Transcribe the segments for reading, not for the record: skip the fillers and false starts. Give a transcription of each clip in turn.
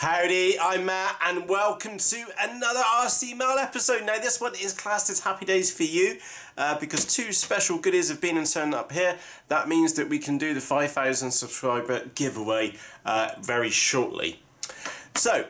Howdy, I'm Matt and welcome to another RC Mail episode. Now this one is classed as happy days for you because two special goodies have been and turned up here. That means that we can do the 5,000 subscriber giveaway very shortly. So,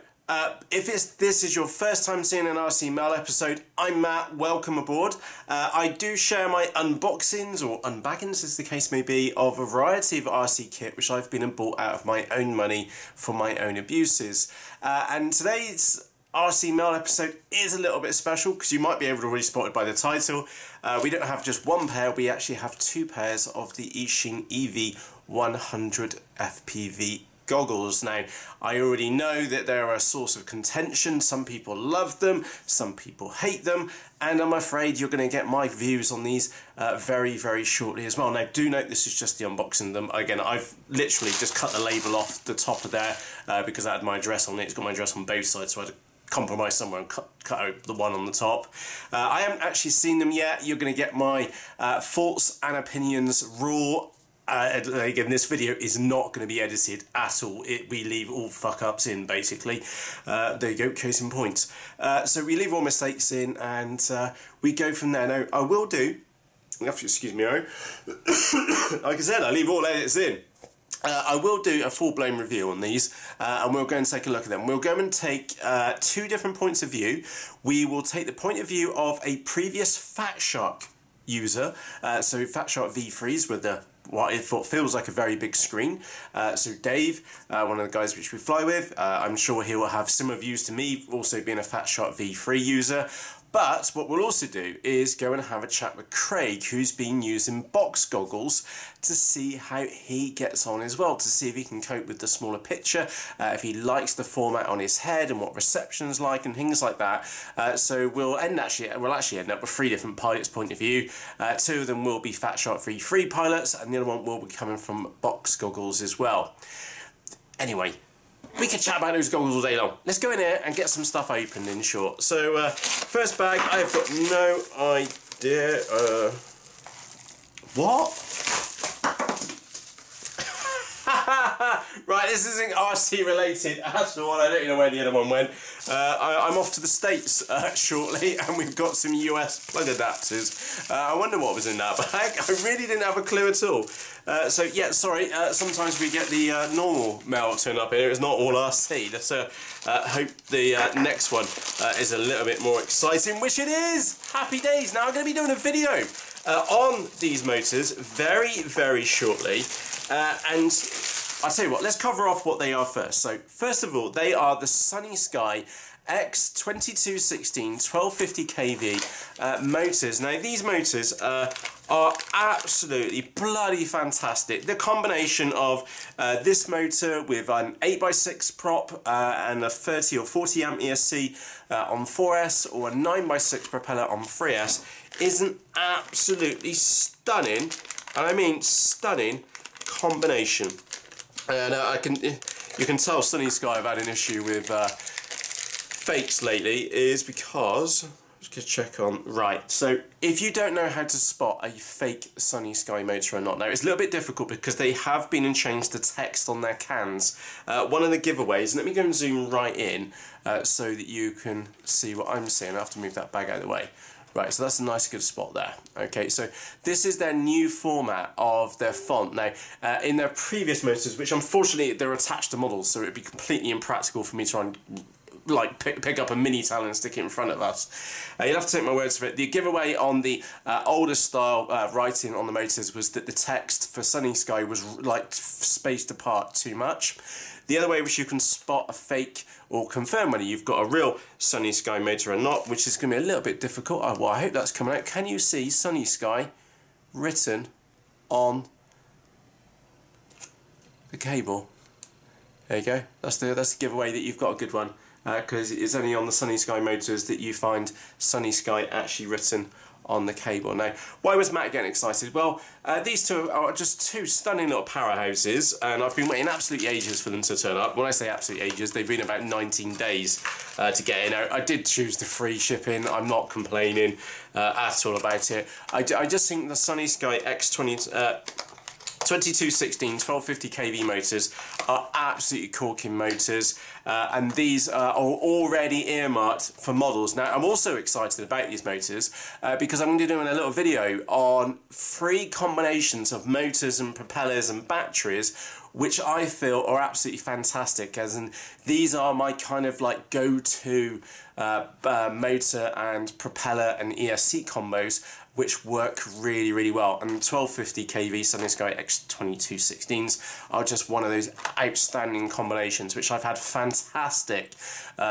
if this is your first time seeing an RC Mail episode, I'm Matt, welcome aboard. I do share my unboxings, or unbaggings as the case may be, of a variety of RC kit which I've been and bought out of my own money for my own abuses. And today's RC Mail episode is a little bit special because you might be able to already spot it by the title. We don't have just one pair, we actually have two pairs of the Eachine EV100 FPV goggles. Now, I already know that they're a source of contention. Some people love them, some people hate them, and I'm afraid you're going to get my views on these very, very shortly as well. Now, do note this is just the unboxing of them. Again, I've literally just cut the label off the top of there because I had my address on it. It's got my address on both sides, so I had to compromise somewhere and cut out the one on the top. I haven't actually seen them yet. You're going to get my thoughts and opinions raw. Again, this video is not going to be edited at all. We leave all fuck-ups in, basically. There you go, case in point. So we leave all mistakes in, and we go from there. Now, I will do... You have to excuse me, like I said, I leave all edits in. I will do a full-blown review on these, and we'll go and take a look at them. We'll go and take two different points of view. We will take the point of view of a previous FatShark user, so FatShark V3s with the what I thought feels like a very big screen. So Dave, one of the guys which we fly with, I'm sure he will have similar views to me, also being a FatShark V3 user. But what we'll also do is go and have a chat with Craig, who's been using box goggles, to see how he gets on as well, to see if he can cope with the smaller picture, if he likes the format on his head and what reception's like and things like that. So we'll actually end up with three different pilots' point of view. Two of them will be FatShark V3 pilots, and the other one will be coming from box goggles as well. Anyway, we could chat about those goggles all day long. Let's go in here and get some stuff opened in short. So, first bag, I've got no idea. What? Right, this isn't RC related at all. I don't even know where the other one went. I'm off to the States shortly, and we've got some US plug adapters. I wonder what was in that bag. I really didn't have a clue at all. So yeah, sorry, sometimes we get the normal mail turn up here. It's not all RC. Let's hope the next one is a little bit more exciting, which it is! Happy days! Now I'm going to be doing a video on these motors very, very shortly. And I'll tell you what, let's cover off what they are first. So, first of all, they are the SunnySky X2216 1250 kV motors. Now, these motors are absolutely bloody fantastic. The combination of this motor with an 8x6 prop and a 30 or 40 amp ESC on 4S or a 9x6 propeller on 3S is an absolutely stunning, and I mean stunning, combination. And you can tell SunnySky have had an issue with fakes lately, is because, just gonna check on, right, so if you don't know how to spot a fake SunnySky motor or not, now it's a little bit difficult because they have been and changed the text on their cans. One of the giveaways, and let me go and zoom right in so that you can see what I'm seeing. I have to move that bag out of the way. Right, so that's a nice good spot there. Okay, so this is their new format of their font. Now, in their previous motors, which unfortunately they're attached to models, so it would be completely impractical for me to try and like pick up a mini Talon and stick it in front of us. You'll have to take my words for it. The giveaway on the older style writing on the motors was that the text for SunnySky was like spaced apart too much. The other way which you can spot a fake or confirm whether you've got a real SunnySky motor or not, which is going to be a little bit difficult. Well, I hope that's coming out. Can you see SunnySky written on the cable? There you go. That's the giveaway that you've got a good one, because it's only on the SunnySky motors that you find SunnySky actually written on the cable. Now, why was Matt getting excited? Well, these two are just two stunning little powerhouses, and I've been waiting absolutely ages for them to turn up. When I say absolutely ages, they've been about 19 days to get in. I did choose the free shipping. I'm not complaining at all about it. I just think the SunnySky X20 2216 1250 kV motors are absolutely corking motors, and these are already earmarked for models. Now, I'm also excited about these motors because I'm going to be doing a little video on 3 combinations of motors and propellers and batteries which I feel are absolutely fantastic, as in these are my kind of like go-to motor and propeller and ESC combos which work really, really well. And 1250 kV SunnySky X2216s are just one of those outstanding combinations which I've had fantastic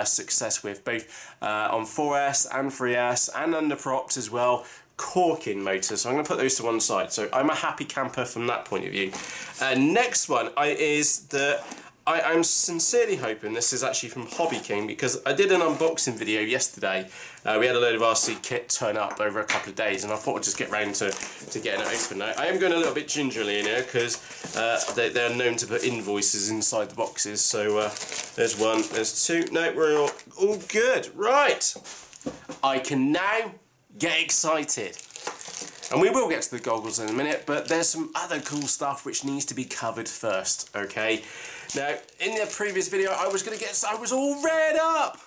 success with, both on 4S and 3S and under props as well. Corking motors, so I'm going to put those to one side. So I'm a happy camper from that point of view. Next one is the I'm sincerely hoping this is actually from Hobby King, because I did an unboxing video yesterday. We had a load of RC kit turn up over a couple of days, and I thought I'd just get round to getting it open. Now, I am going a little bit gingerly in here because they're known to put invoices inside the boxes. So there's one, there's two. No, we're all good. Right, I can now get excited. And we will get to the goggles in a minute, but there's some other cool stuff which needs to be covered first, okay? Now, in the previous video, I was all red up!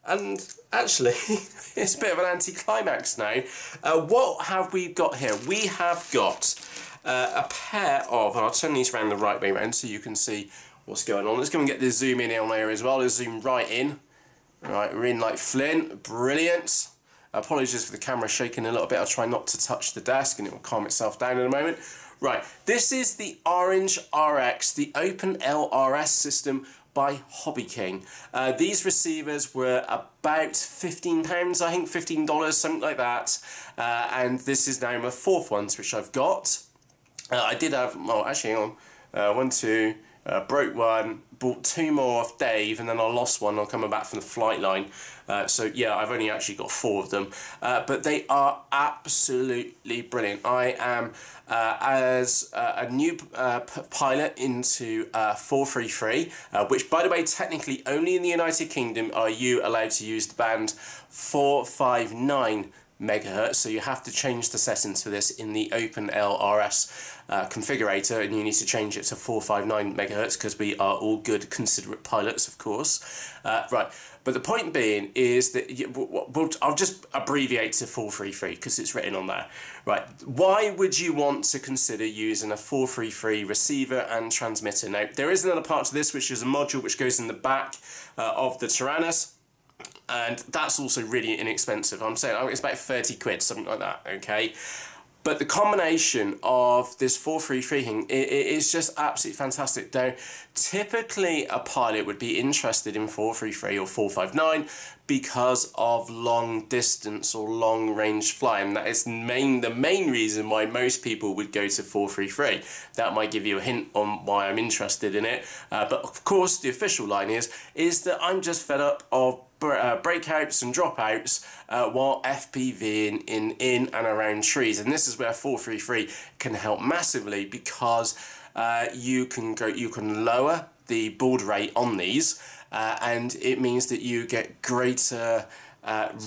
And actually, it's a bit of an anticlimax now. What have we got here? We have got a pair of, and I'll turn these around the right way around so you can see what's going on. Let's go and get the zoom in on here as well. Let's zoom right in. Right, we're in like Flint. Brilliant. Apologies for the camera shaking a little bit. I'll try not to touch the desk and it will calm itself down in a moment. Right, this is the OrangeRX, the Open LRS system by Hobby King. These receivers were about £15, I think $15, something like that. And this is now my 4th one, which I've got. I did have, well, actually, hang on, 1, 2, broke one, bought 2 more off Dave, and then I lost one. I'm coming back from the flight line. So yeah, I've only actually got 4 of them, but they are absolutely brilliant. I am as a new pilot into 433, which, by the way, technically only in the United Kingdom are you allowed to use the band 459 megahertz, so you have to change the settings for this in the Open LRS configurator, and you need to change it to 459 megahertz because we are all good, considerate pilots, of course. Right, but the point being is that I'll just abbreviate to 433 because it's written on there. Right, why would you want to consider using a 433 receiver and transmitter? Now, there is another part to this, which is a module which goes in the back of the Tyrannus. And that's also really inexpensive. I'm saying it's about 30 quid, something like that, okay? But the combination of this 433 thing, it is just absolutely fantastic. Now, typically a pilot would be interested in 433 or 459 because of long distance or long range flying. That is the main reason why most people would go to 433. That might give you a hint on why I'm interested in it. But of course, the official line is that I'm just fed up of breakouts and dropouts while FPVing in and around trees, and this is where 433 can help massively, because you can lower the baud rate on these, and it means that you get greater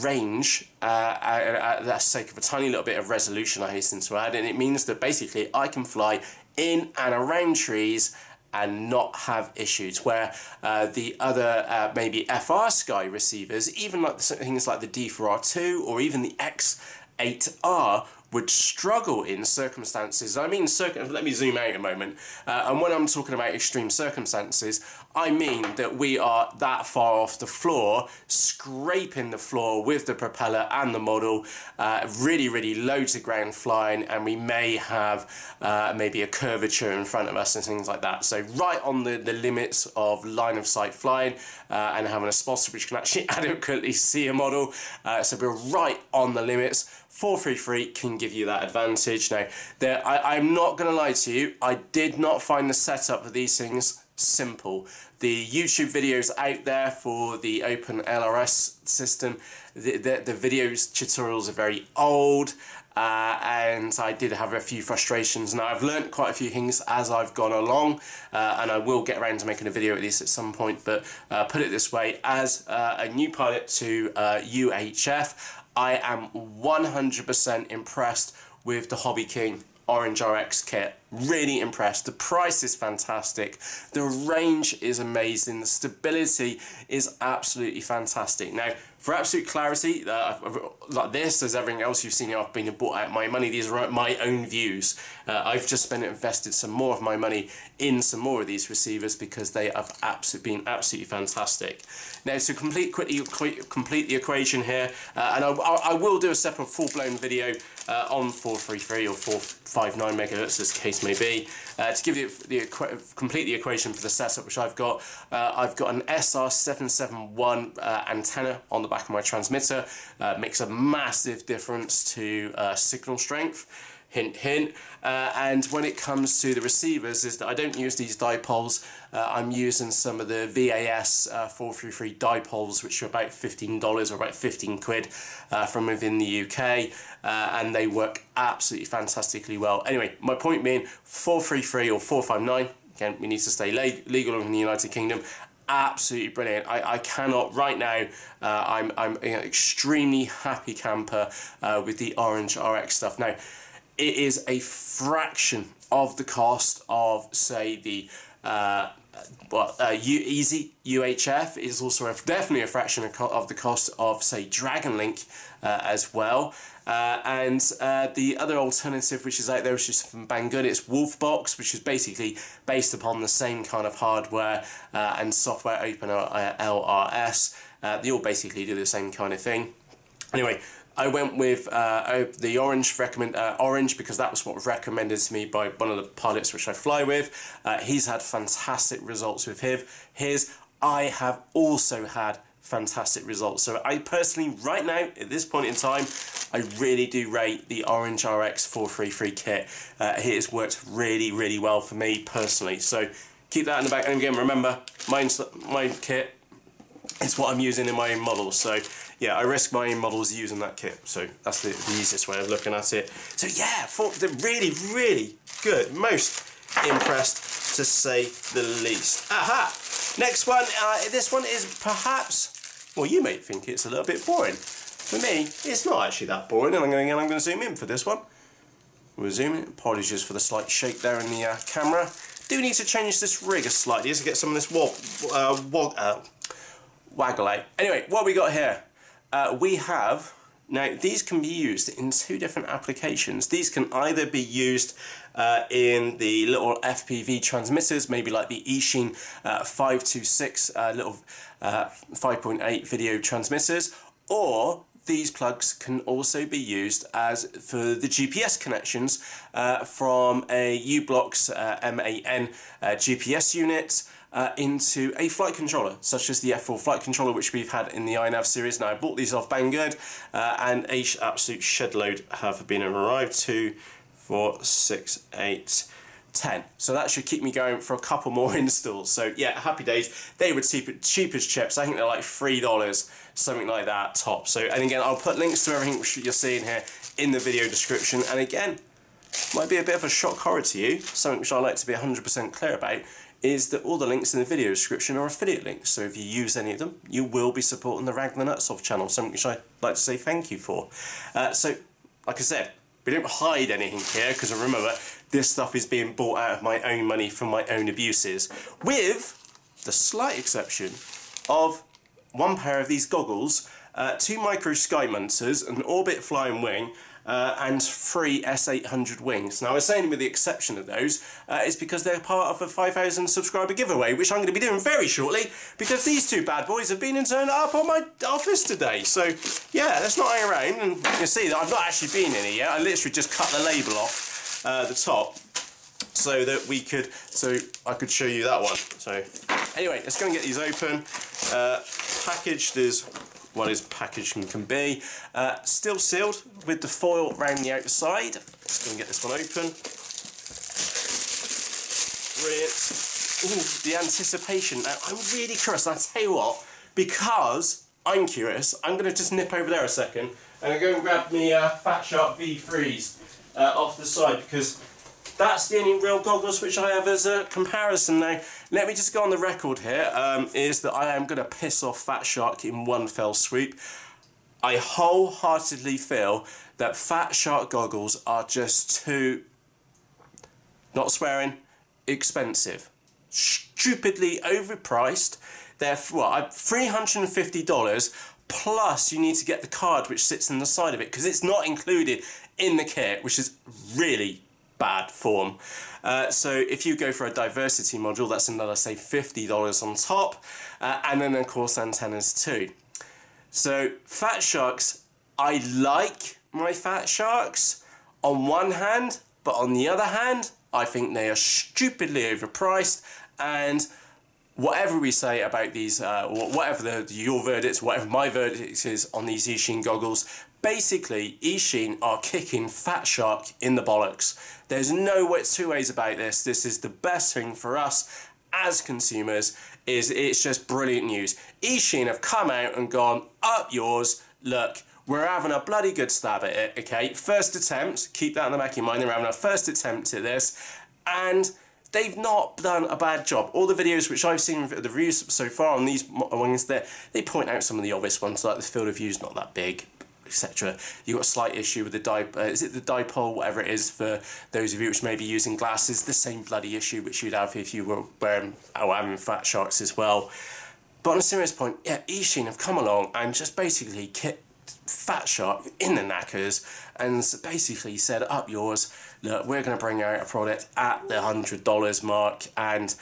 range at the sake of a tiny little bit of resolution, I hasten to add, and it means that basically I can fly in and around trees and not have issues, where the other maybe FrSky receivers, even like things like the D4R2 or even the X8R, would struggle in circumstances. I mean, let me zoom out a moment. And when I'm talking about extreme circumstances, I mean that we are that far off the floor, scraping the floor with the propeller and the model, really, really low to ground flying, and we may have maybe a curvature in front of us and things like that. So right on the limits of line of sight flying, and having a spotter which can actually adequately see a model. So we're right on the limits. 433 can give you that advantage. Now, I'm not going to lie to you, I did not find the setup of these things simple. The YouTube videos out there for the Open LRS system, the videos tutorials are very old, and I did have a few frustrations. Now, I've learnt quite a few things as I've gone along, and I will get around to making a video of this at some point, but put it this way, as a new pilot to UHF, I am 100% impressed with the Hobby King OrangeRX kit. Really impressed. The price is fantastic. The range is amazing. The stability is absolutely fantastic. Now, for absolute clarity, like this, as everything else you've seen, I've been bought out my money. These are my own views. I've just invested some more of my money in some more of these receivers because they have been absolutely fantastic. Now, to complete the equation here, and I will do a separate full-blown video on 433 or 459 megahertz, as the case may be, to give you complete the equation for the setup which I've got. I've got an SR771 antenna on the back of my transmitter. Makes a massive difference to signal strength. Hint, hint. And when it comes to the receivers, is that I don't use these dipoles. I'm using some of the VAS 433 dipoles, which are about $15 or about 15 quid from within the UK, and they work absolutely fantastically well. Anyway, my point being, 433 or 459. Again, we need to stay legal in the United Kingdom. Absolutely brilliant. I cannot right now. I'm an extremely happy camper with the OrangeRX stuff. Now, it is a fraction of the cost of, say, the Easy UHF. Is also definitely a fraction of the cost of, say, DragonLink as well. And the other alternative which is out there, which is from Banggood, it's Wolfbox, which is basically based upon the same kind of hardware and software, OpenLRS. They all basically do the same kind of thing. Anyway, I went with the Orange because that was what was recommended to me by one of the pilots which I fly with. He's had fantastic results with his. I have also had fantastic results. So I personally, right now, at this point in time, I really do rate the OrangeRX 433 kit. It has worked really, really well for me personally. So keep that in the back. And again, remember, my kit is what I'm using in my own models. So yeah, I risk my own models using that kit. So that's the easiest way of looking at it. So yeah, they're really, really good. Most impressed, to say the least. Aha! Next one, this one is perhaps, well, you may think it's a little bit boring. For me, it's not actually that boring, and I'm going to zoom in for this one. We're zooming. Apologies for the slight shake there in the camera. Do need to change this rig slightly to get some of this waggle out. Anyway, what we got here? We have, now these can be used in two different applications. These can either be used in the little FPV transmitters, maybe like the Eachine 526 little 5.8 video transmitters, or these plugs can also be used as for the GPS connections from a U-Blox MAN GPS unit into a flight controller, such as the F4 flight controller, which we've had in the iNav series. Now, I bought these off Banggood, and a absolute shed load have been arrived. 2, 4, 6, 8, 10. So that should keep me going for a couple more installs. So yeah, happy days. They were cheap as chips. I think they're like $3, something like that, top. So, and again, I'll put links to everything which you're seeing here in the video description. And again, might be a bit of a shock horror to you, something which I like to be 100% clear about, is that all the links in the video description are affiliate links. So if you use any of them, you will be supporting the Rag the Nuts Off channel, something which I'd like to say thank you for. So, like I said, we don't hide anything here, because remember, this stuff is being bought out of my own money from my own abuses, with the slight exception of one pair of these goggles, 2 micro sky munters, an orbit flying wing, and 3 S800 wings. Now, I was saying with the exception of those, is because they're part of a 5,000 subscriber giveaway, which I'm going to be doing very shortly, because these two bad boys have been and turned up on my office today. So, yeah, let's not hang around, and you can see that I've not actually been in here yet. I literally just cut the label off the top, so that I could show you that one. So, anyway, let's go and get these open. Packaged as well as packaging can be. Still sealed with the foil around the outside. Let's go and get this one open. Brilliant. Ooh, the anticipation. Now, I'm really curious. I'll tell you what, because I'm curious, I'm going to just nip over there a second and I'll go and grab me FatShark V3s off the side, because that's the only real goggles which I have as a comparison. Now, let me just go on the record here, is that I am going to piss off FatShark in one fell swoop. I wholeheartedly feel that FatShark goggles are just too... not swearing, expensive. Stupidly overpriced. They're what, $350 plus you need to get the card which sits in the side of it because it's not included in the kit, which is really bad form. So if you go for a diversity module, that's another, say, $50 on top, and then of course antennas too. So FatSharks, I like my FatSharks on one hand, but on the other hand, I think they are stupidly overpriced, and whatever we say about these, whatever your verdict, whatever my verdict is on these Eachine goggles, basically Eachine are kicking FatShark in the bollocks. There's no two ways about this. This is the best thing for us as consumers. It's just brilliant news. Eachine have come out and gone, up yours, look, we're having a bloody good stab at it, okay? First attempt, keep that in the back of your mind, they're having a first attempt at this, and they've not done a bad job. All the videos which I've seen, the reviews so far on these ones, they point out some of the obvious ones, like the field of view is not that big, etc. You've got a slight issue with the is it the dipole, whatever it is, for those of you which may be using glasses, the same bloody issue which you'd have if you were wearing or having FatSharks as well. But on a serious point, yeah, Eachine have come along and just basically kicked FatShark in the knackers and basically said, up yours, look, we're going to bring out a product at the $100 mark, and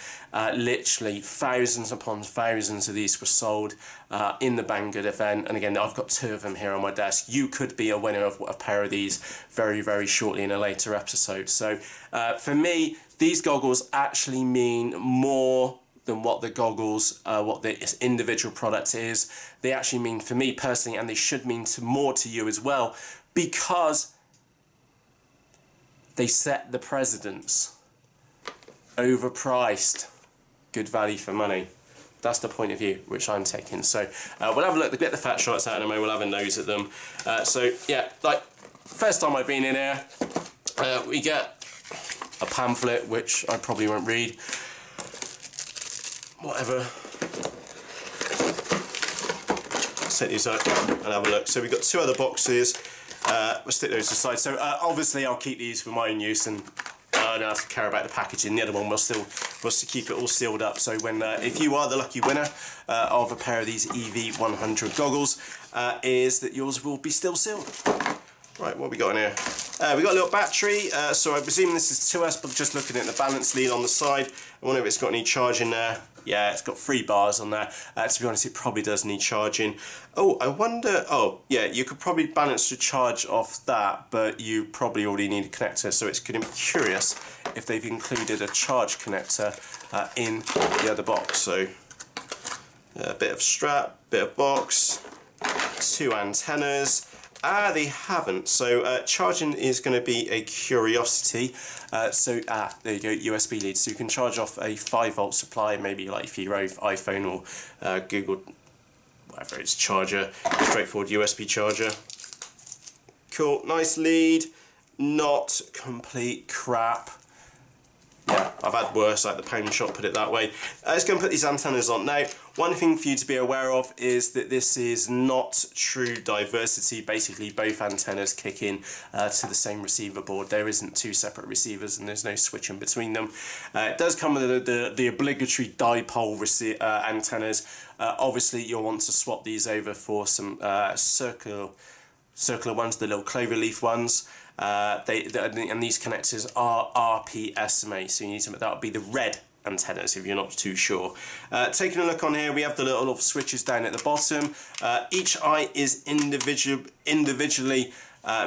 literally thousands upon thousands of these were sold in the Banggood event. And again, I've got 2 of them here on my desk. You could be a winner of a pair of these very, very shortly in a later episode. So for me, these goggles actually mean more than what the goggles, what the individual product is. They actually mean, for me personally, and they should mean more to you as well, because they set the precedence. Overpriced, good value for money. That's the point of view which I'm taking. So we'll have a look, get the FatSharks out in a moment, we'll have a nose at them. So yeah, like, first time I've been in here, we get a pamphlet, which I probably won't read. Whatever. Set these up and have a look. So we've got 2 other boxes. We'll stick those aside. So obviously I'll keep these for my own use, and I don't have to care about the packaging. The other one will still keep it all sealed up. So when if you are the lucky winner of a pair of these EV100 goggles, is that yours will be still sealed. Right, what we got in here? We got a little battery, so I presume this is 2S, but just looking at the balance lead on the side, I wonder if it's got any charge in there. Yeah, it's got 3 bars on there. To be honest, it probably does need charging. Oh, I wonder, oh, yeah, you could probably balance the charge off that, but you probably already need a connector, so it's going to be curious if they've included a charge connector in the other box. So, a bit of strap, bit of box, 2 antennas. They haven't, so charging is going to be a curiosity. There you go, USB lead, so you can charge off a 5-volt supply, maybe like if you're iPhone or Google, whatever it's, charger, straightforward USB charger. Cool, nice lead, not complete crap. Yeah, I've had worse, like the pound shop, put it that way. Let's go and put these antennas on. Now, one thing for you to be aware of is that this is not true diversity. Basically, both antennas kick in to the same receiver board. There isn't 2 separate receivers and there's no switch in between them. It does come with the obligatory dipole antennas. Obviously, you'll want to swap these over for some circular ones, the little clover leaf ones. And these connectors are RPSMA, so you need to, that would be the red antennas if you're not too sure. Taking a look on here, we have the little switches down at the bottom. Each eye is individually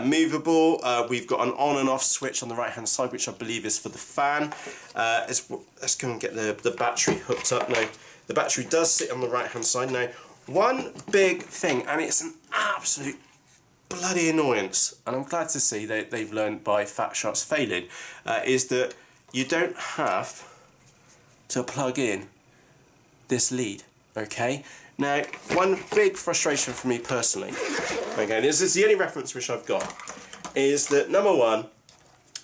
movable. We've got an on and off switch on the right hand side, which I believe is for the fan. Let's go and get the battery hooked up now. The battery does sit on the right hand side. Now, one big thing, and it's an absolute bloody annoyance, and I'm glad to see that they've learned by FatSharks failing, is that you don't have to plug in this lead, okay? Now, one big frustration for me personally, okay, this is the only reference which I've got, is that number one,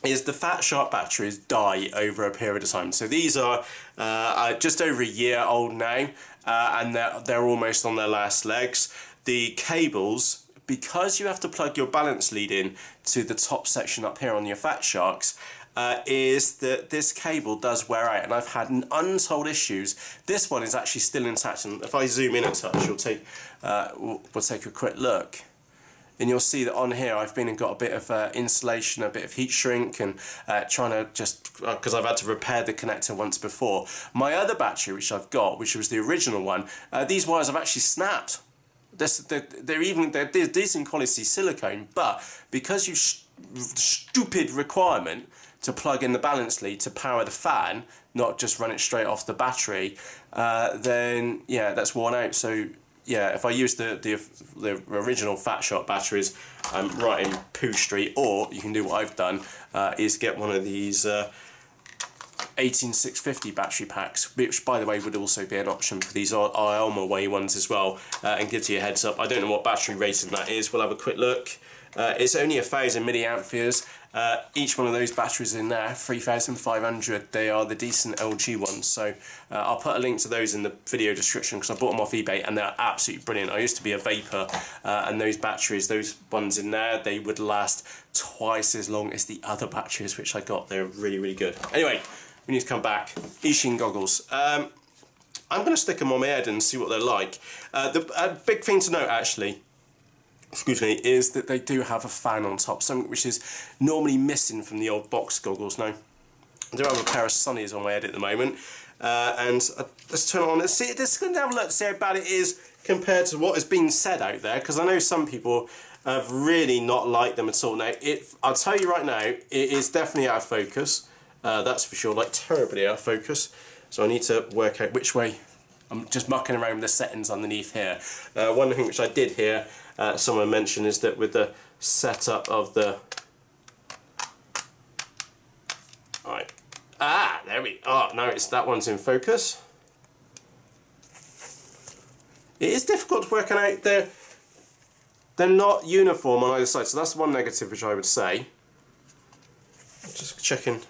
is the FatShark batteries die over a period of time. So these are just over a year old now, and they're almost on their last legs. The cables, because you have to plug your balance lead in to the top section up here on your FatSharks, is that this cable does wear out, and I've had untold issues. This one is actually still intact, and if I zoom in a touch, we'll take a quick look. And you'll see that on here I've been and got a bit of insulation, a bit of heat shrink, and trying to just, because I've had to repair the connector once before. My other battery, which I've got, which was the original one, these wires have actually snapped. They're decent quality silicone, but because you stupid requirement to plug in the balance lead to power the fan, not just run it straight off the battery, then yeah, that's worn out. So yeah, if I use the original FatShark batteries, I'm right in Pooh Street. Or you can do what I've done, is get one of these 18650 battery packs, which by the way would also be an option for these Ioma Way ones as well, and gives you a heads up. I don't know what battery rating that is, we'll have a quick look. It's only 1000 milliamperes. Each one of those batteries in there, 3500. They are the decent LG ones, so I'll put a link to those in the video description because I bought them off eBay and they're absolutely brilliant. I used to be a vapor, and those batteries, those ones in there, they would last twice as long as the other batteries which I got. They're really, really good. Anyway, we need to come back. Eachine goggles. I'm going to stick them on my head and see what they're like. The big thing to note actually, excuse me, is that they do have a fan on top, something which is normally missing from the old box goggles. Now, I do have a pair of Sunnies on my head at the moment, and let's turn it on. Let's see. Let's go and have a look, see how bad it is compared to what has been said out there, because I know some people have really not liked them at all. Now, I'll tell you right now, it is definitely out of focus. That's for sure, like terribly out of focus. So I need to work out which way. I'm just mucking around with the settings underneath here. One thing which I did hear someone mention is that with the setup of the... Right. Ah, there we are. Oh, no, it's that one's in focus. It is difficult to work out. They're not uniform on either side, so that's one negative which I would say. Just checking.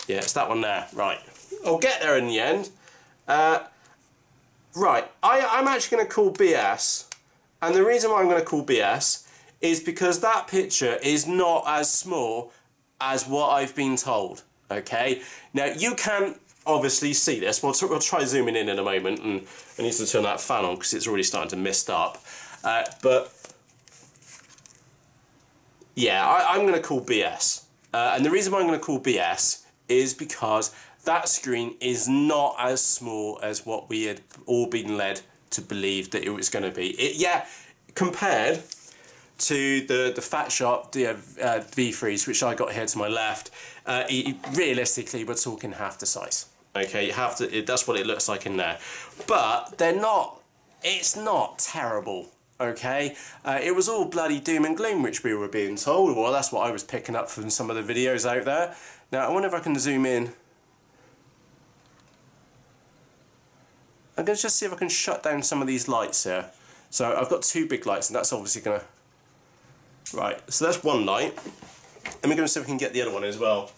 Yeah, it's that one there. Right. I'll get there in the end. Right, I'm actually going to call BS, and the reason why I'm going to call BS is because that picture is not as small as what I've been told, okay? Now, you can't obviously see this. We'll try zooming in a moment, and I need to turn that fan on because it's already starting to mist up. But, yeah, I'm going to call BS. And the reason why I'm going to call BS is because that screen is not as small as what we had all been led to believe that it was going to be. Yeah, compared to the FatShark V3s, which I got here to my left, realistically we're talking half the size. Okay, you have to. That's what it looks like in there, but they're not. It's not terrible. Okay, it was all bloody doom and gloom which we were being told. Well, that's what I was picking up from some of the videos out there. Now I wonder if I can zoom in. I'm going to just see if I can shut down some of these lights here. So I've got two big lights, and that's obviously going to... Right, so that's one light. And we're going to see if we can get the other one as well.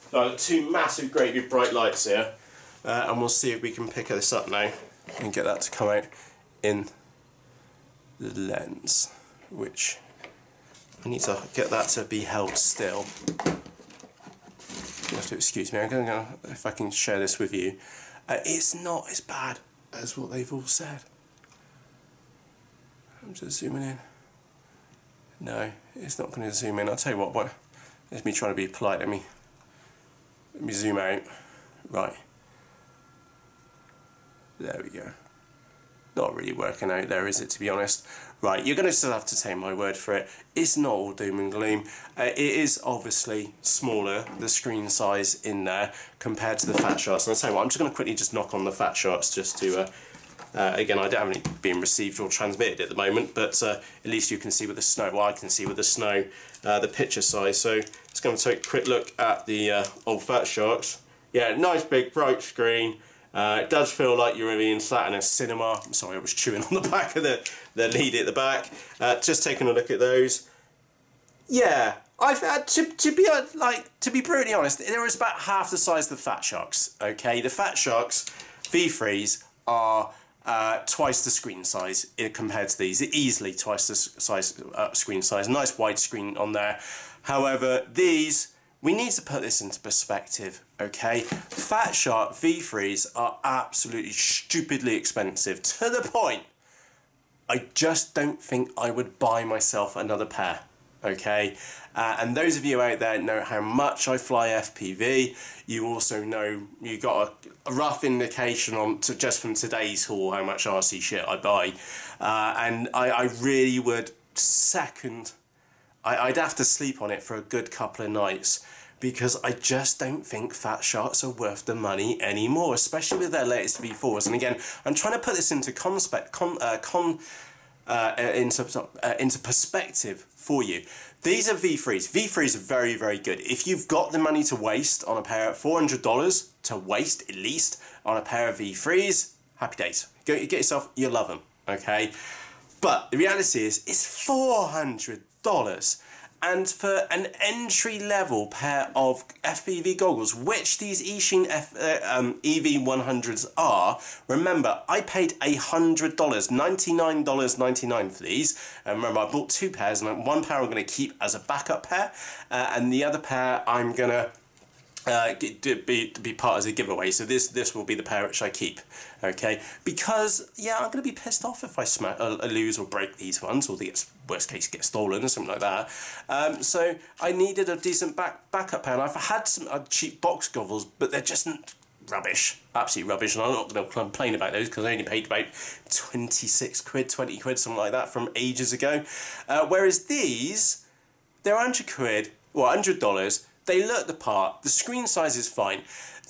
So I've got two massive, great big bright lights here. And we'll see if we can pick this up now and get that to come out in the lens, which I need to get that to be held still. You have to excuse me. I'm going to, if I can share this with you. It's not as bad as what they've all said. I'm just zooming in. No, it's not going to zoom in. I'll tell you what, it's me trying to be polite. Let me zoom out. Right. There we go. Not really working out there, is it, to be honest? Right, you're going to still have to take my word for it. It's not all doom and gloom. It is obviously smaller, the screen size in there, compared to the FatSharks. And I'll tell you what, I'm just going to quickly just knock on the FatSharks just to... again, I don't have any being received or transmitted at the moment, but at least you can see with the snow. Well, I can see with the snow the picture size. So just going to take a quick look at the old FatSharks. Yeah, nice big bright screen. It does feel like you're being sat in a cinema. I'm sorry, I was chewing on the back of the lead at the back. Just taking a look at those. Yeah, I've had to be brutally honest. There was about half the size of the FatSharks. Okay, the FatSharks V3s are twice the screen size compared to these. Easily twice the size screen size. Nice wide screen on there. However, these we need to put this into perspective, okay? FatShark V3s are absolutely stupidly expensive, to the point I just don't think I would buy myself another pair, okay? And those of you out there know how much I fly FPV. You also know, you got a rough indication on just from today's haul how much RC shit I buy. And I really would I'd have to sleep on it for a good couple of nights, because I just don't think FatSharks are worth the money anymore, especially with their latest V4s. And again, I'm trying to put this into into perspective for you. These are V3s. V3s are very, very good. If you've got the money to waste on a pair, $400 to waste at least on a pair of V3s, happy days. Get yourself, you'll love them, okay? But the reality is, it's $400. And for an entry-level pair of FPV goggles, which these Eachine EV100s are, remember, I paid $100, $99.99 for these. And remember, I bought two pairs, and one pair I'm going to keep as a backup pair, and the other pair I'm going to be part as a giveaway. So this will be the pair which I keep, okay? Because yeah, I'm going to be pissed off if I lose or break these ones, or worst case get stolen or something like that. So I needed a decent backup pair, and I've had some cheap box goggles, but they're just rubbish, absolutely rubbish, and I'm not going to complain about those because I only paid about 26 quid, 20 quid, something like that from ages ago. Whereas these, they're 100 quid or $100. They look the part, the screen size is fine,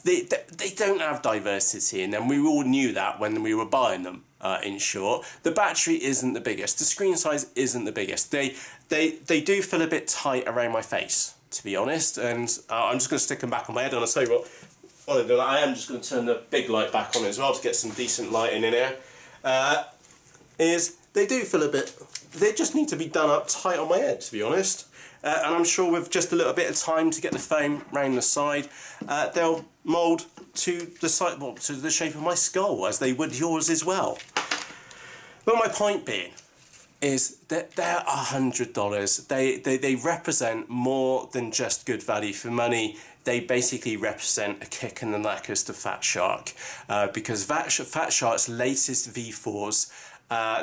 they don't have diversity in them, we all knew that when we were buying them, in short. The battery isn't the biggest, the screen size isn't the biggest, they do feel a bit tight around my face, to be honest, and I'm just going to stick them back on my head, and I'll tell you what I am just going to turn the big light back on as well to get some decent lighting in here, is they do feel a bit, they just need to be done up tight on my head, to be honest. And I'm sure with just a little bit of time to get the foam round the side, they'll mould to the side, well, to the shape of my skull, as they would yours as well. But my point being is that they're $100. They represent more than just good value for money. They basically represent a kick in the knackers to FatShark, because FatShark's latest V4s,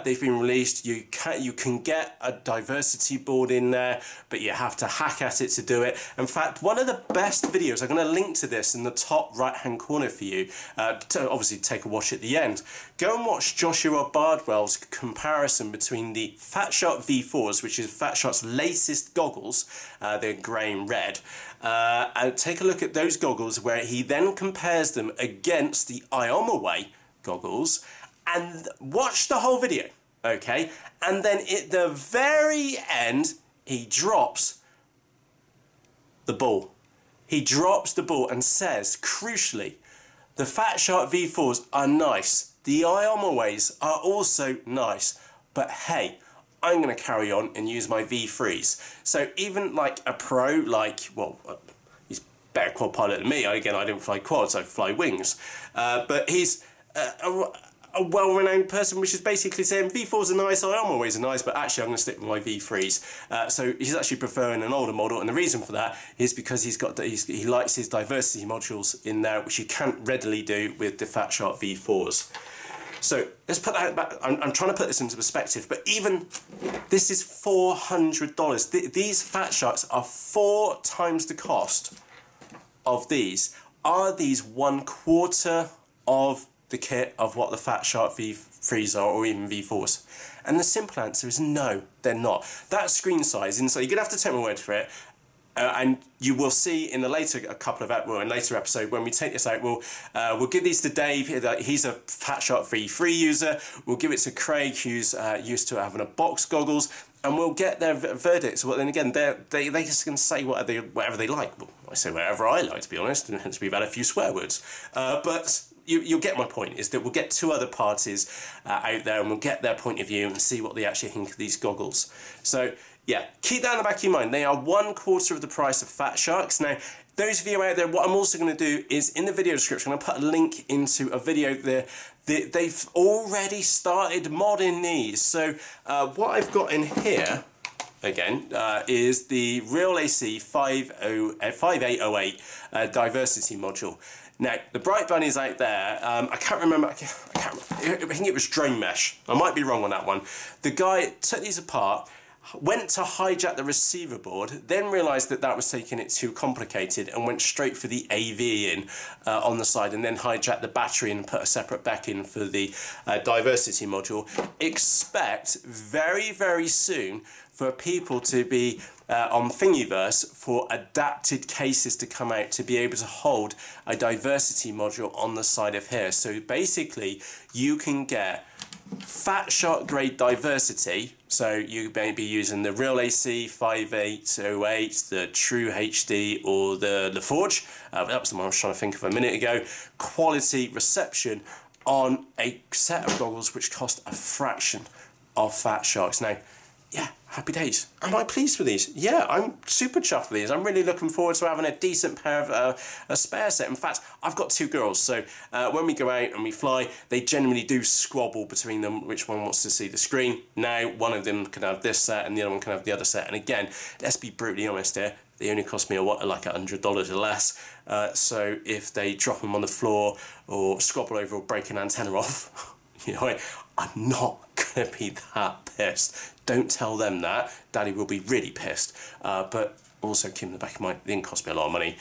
they've been released. You can get a diversity board in there, but you have to hack at it to do it. In fact, one of the best videos, I'm going to link to this in the top right hand corner for you, to obviously take a watch at the end. Go and watch Joshua Bardwell's comparison between the FatShark V4s, which is FatShark's latest goggles, they're grey and red, and take a look at those goggles where he then compares them against the IOMAway goggles, and watch the whole video, okay? And then at the very end, he drops the ball. He drops the ball and says, crucially, the FatShark V4s are nice. The IOMAways are also nice. But hey, I'm going to carry on and use my V3s. So even like a pro, like, well, he's better quad pilot than me. Again, I don't fly quads, I fly wings. But he's a well-renowned person, which is basically saying V4s are nice, IOMAways are nice, but actually I'm going to stick with my V3s. So he's actually preferring an older model, and the reason for that is because he likes his diversity modules in there, which you can't readily do with the FatShark V4s. So let's put that back. I'm trying to put this into perspective, but even this is $400. These FatSharks are 4 times the cost of these. Are these 1/4 of the kit of what the FatShark V3s are, or even V4s? And the simple answer is no, they're not. That screen size, and so you're gonna have to take my word for it. And you will see in the later episode when we take this out, we'll give these to Dave. He's a FatShark V3 user. We'll give it to Craig, who's used to having a box goggles, and we'll get their verdicts. Well, then again, they just can say whatever they like. Well, I say whatever I like, to be honest, and hence we've had a few swear words. But you'll get my point, is that we'll get 2 other parties out there, and we'll get their point of view and see what they actually think of these goggles. So yeah, keep that in the back of your mind. They are 1/4 of the price of FatSharks. Now, those of you out there, what I'm also going to do is in the video description, I'm going to put a link into a video there. They've already started modding these. So what I've got in here, again, is the Real AC 5808 diversity module. Now, the bright bunnies out there, I can't remember, I think it was Drone Mesh. I might be wrong on that one. The guy took these apart, went to hijack the receiver board, then realised that that was taking it too complicated and went straight for the AV in on the side, and then hijacked the battery and put a separate back in for the diversity module. Expect very, very soon for people to be on Thingiverse for adapted cases to come out to be able to hold a diversity module on the side of here. So basically you can get FatShark grade diversity, so you may be using the Real AC 5808, the True HD, or the LaForge. That was the one I was trying to think of a minute ago. Quality reception on a set of goggles which cost a fraction of FatSharks. Now, yeah, happy days. Am I pleased with these? Yeah, I'm super chuffed with these. I'm really looking forward to having a decent pair of a spare set. In fact, I've got two girls, so when we go out and we fly, they generally do squabble between them which one wants to see the screen. Now, one of them can have this set and the other one can have the other set. And again, let's be brutally honest here, they only cost me like $100 or less. So if they drop them on the floor or squabble over or break an antenna off, you know, I'm not going to be that pissed. Don't tell them that. Daddy will be really pissed. But also keep in the back of my mind, they didn't cost me a lot of money,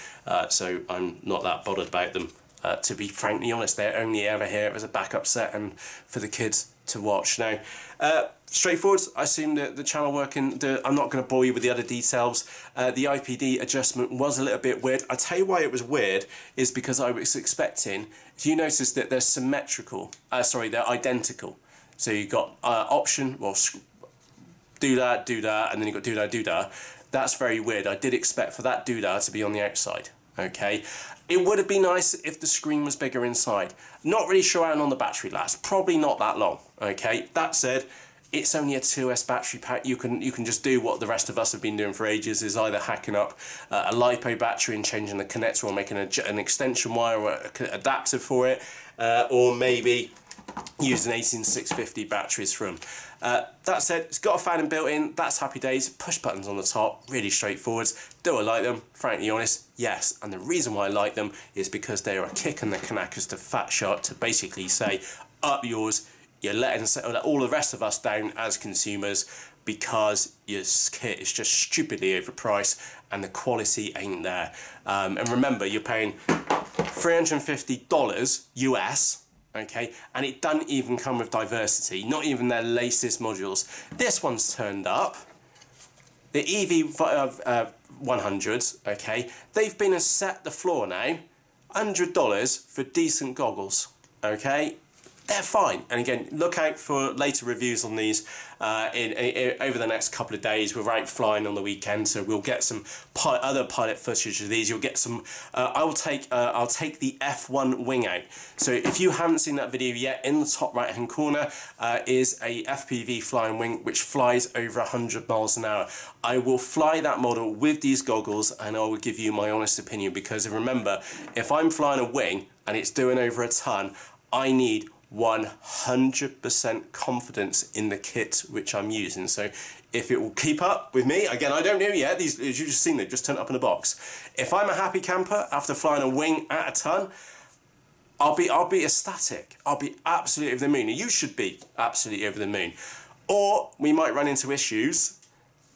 so I'm not that bothered about them. To be frankly honest, they're only ever here as a backup set and for the kids to watch. Now, straightforward, I assume that the channel working, I'm not going to bore you with the other details. The IPD adjustment was a little bit weird. I tell you why it was weird is because I was expecting, if you notice that they're symmetrical, they're identical. So you've got option, well, do that, and then you've got do that. That's very weird. I did expect for that to be on the outside, okay? It would have been nice if the screen was bigger inside. Not really sure how long the battery lasts. Probably not that long, okay? That said, it's only a 2S battery pack. You can just do what the rest of us have been doing for ages, is either hacking up a LiPo battery and changing the connector or making an extension wire or an adapter for it, or maybe using 18650 batteries from. That said, it's got a fan built in, that's happy days. Push buttons on the top, really straightforward. Do I like them? Frankly honest, yes. And the reason why I like them is because they are a kick in the knackers to FatShark to basically say, up yours, you're letting all the rest of us down as consumers because your kit is just stupidly overpriced and the quality ain't there. And remember, you're paying $350 US, okay, and it doesn't even come with diversity, not even their latest modules. This one's turned up. The EV100s, okay, they've been set the floor now, $100 for decent goggles, okay. They're fine, and again, look out for later reviews on these over the next couple of days. We're out flying on the weekend, so we'll get some other pilot footage of these. You'll get some. I'll take the F1 wing out. So if you haven't seen that video yet, in the top right hand corner is a FPV flying wing which flies over 100 miles an hour. I will fly that model with these goggles, and I will give you my honest opinion, because remember, if I'm flying a wing and it's doing over a ton, I need 100% confidence in the kit which I'm using. So if it will keep up with me, again, I don't know yet, these, as you've just seen, they've just turned up in a box. If I'm a happy camper after flying a wing at a ton, I'll be ecstatic. I'll be absolutely over the moon. And you should be absolutely over the moon. Or we might run into issues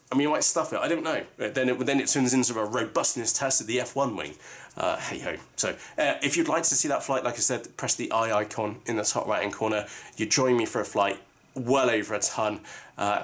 and we might stuff it, I don't know. Then it turns into a robustness test of the F1 wing. Hey ho. So if you'd like to see that flight, like I said, press the eye icon in the top right hand corner. You join me for a flight well over a ton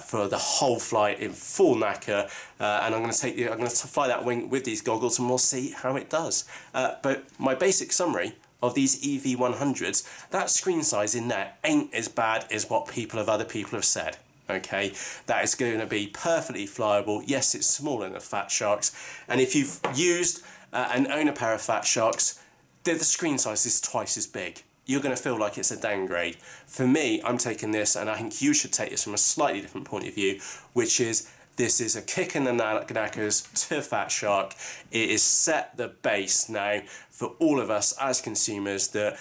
for the whole flight in full knacker, and I'm going to fly that wing with these goggles, and we'll see how it does. But my basic summary of these EV100s, that screen size in there ain't as bad as what other people have said. Okay, that is going to be perfectly flyable. Yes, it's smaller than the FatSharks, and if you've used and own a pair of FatSharks, the screen size is twice as big. You're going to feel like it's a downgrade. For me, I'm taking this, and I think you should take this from a slightly different point of view, which is this is a kick in the knackers to FatShark. It is set the base now for all of us as consumers that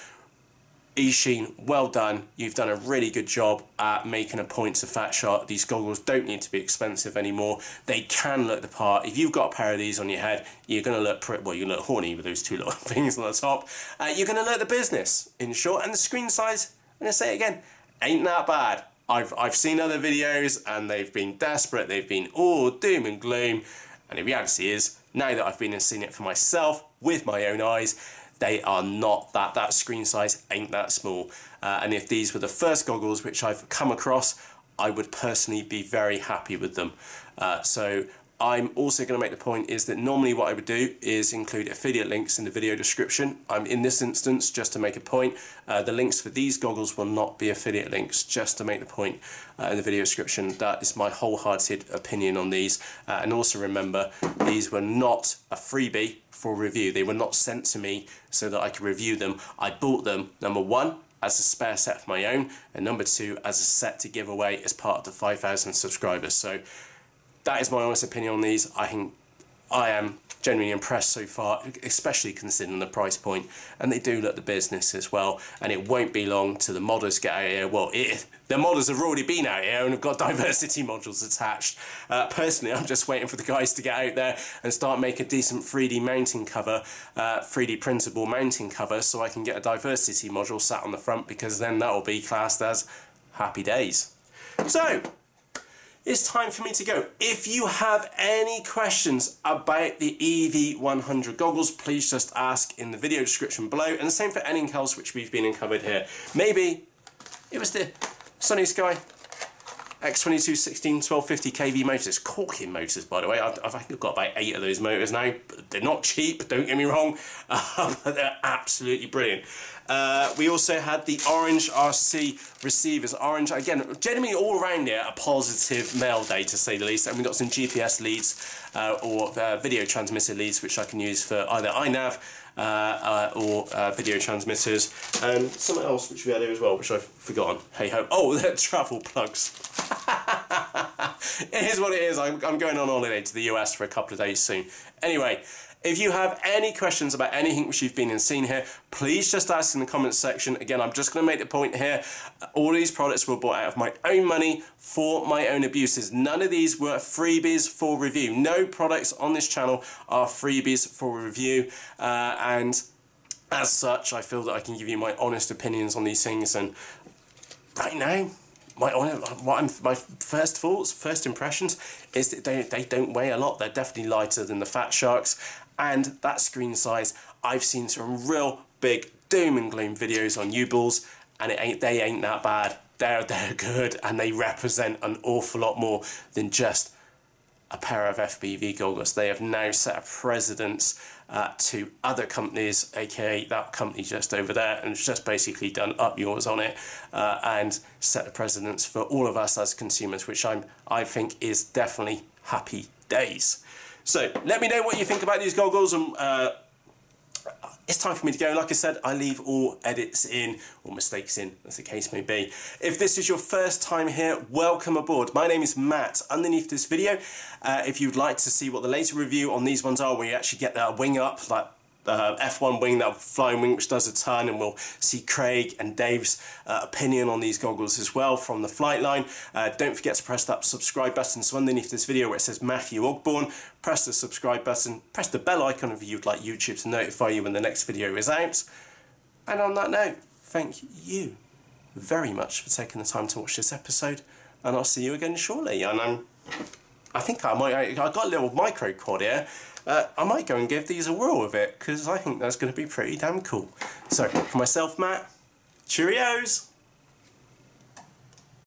Eachine, well done. You've done a really good job at making a point to FatShark. These goggles don't need to be expensive anymore. They can look the part. If you've got a pair of these on your head, you're going to look pretty, well, you look horny with those two little things on the top. You're going to look the business, in short. And the screen size, I'm going to say it again, ain't that bad. I've seen other videos and they've been desperate. They've been all doom and gloom. And the reality is, now that I've been and seen it for myself with my own eyes, they are not that screen size ain't that small. And if these were the first goggles which I've come across, I would personally be very happy with them. So I'm also going to make the point is that normally what I would do is include affiliate links in the video description. In this instance, just to make a point, the links for these goggles will not be affiliate links, just to make the point in the video description. That is my wholehearted opinion on these. And also remember, these were not a freebie for review. They were not sent to me so that I could review them. I bought them, number one, as a spare set for my own, and number two, as a set to give away as part of the 5,000 subscribers. So that is my honest opinion on these. I think I am genuinely impressed so far, especially considering the price point, and they do look the business as well. And it won't be long till the modders get out here. Well, the modders have already been out here and have got diversity modules attached. Personally, I'm just waiting for the guys to get out there and start making a decent 3D mounting cover, 3D printable mounting cover, so I can get a diversity module sat on the front, because then that will be classed as happy days. So it's time for me to go. If you have any questions about the EV100 goggles, please just ask in the video description below, and the same for anything else which we've been uncovered here. Maybe it was the SunnySky X22 16 1250 kV motors, corking motors by the way. I've got about 8 of those motors now. They're not cheap, don't get me wrong, but they're absolutely brilliant. We also had the OrangeRX receivers. Orange, again, generally all around here a positive mail day to say the least, and we got some GPS leads or video transmitter leads which I can use for either iNav or video transmitters, and something else which we had here as well which I've forgotten. Hey ho, oh, they're travel plugs. It is what it is. I'm going on holiday to the US for a couple of days soon. Anyway, if you have any questions about anything which you've been and seen here, please just ask in the comments section. Again, I'm just going to make the point here, all these products were bought out of my own money for my own abuses. None of these were freebies for review. No products on this channel are freebies for review, and as such, I feel that I can give you my honest opinions on these things. And right now, my first thoughts, first impressions, is that they don't weigh a lot. They're definitely lighter than the FatSharks, and that screen size, I've seen some real big doom and gloom videos on U-Balls, and they ain't that bad. They're good, and they represent an awful lot more than just a pair of FPV goggles. They have now set a precedence to other companies, aka that company just over there, and it's just basically done up yours on it, and set a precedence for all of us as consumers, which I think is definitely happy days. So let me know what you think about these goggles, and it's time for me to go. Like I said, I leave all edits in, or mistakes in, as the case may be. If this is your first time here, welcome aboard. My name is Matt. Underneath this video, if you'd like to see what the later review on these ones are, where you actually get that wing up, like F1 wing, that flying wing which does a ton, and we'll see Craig and Dave's opinion on these goggles as well from the flight line. Don't forget to press that subscribe button. So underneath this video where it says Matthew Ogborn, press the subscribe button, press the bell icon if you'd like YouTube to notify you when the next video is out. And on that note, thank you very much for taking the time to watch this episode, and I'll see you again shortly. And I think I got a little micro quad here. I might go and give these a whirl with it, because I think that's going to be pretty damn cool. So, for myself, Matt, cheerios!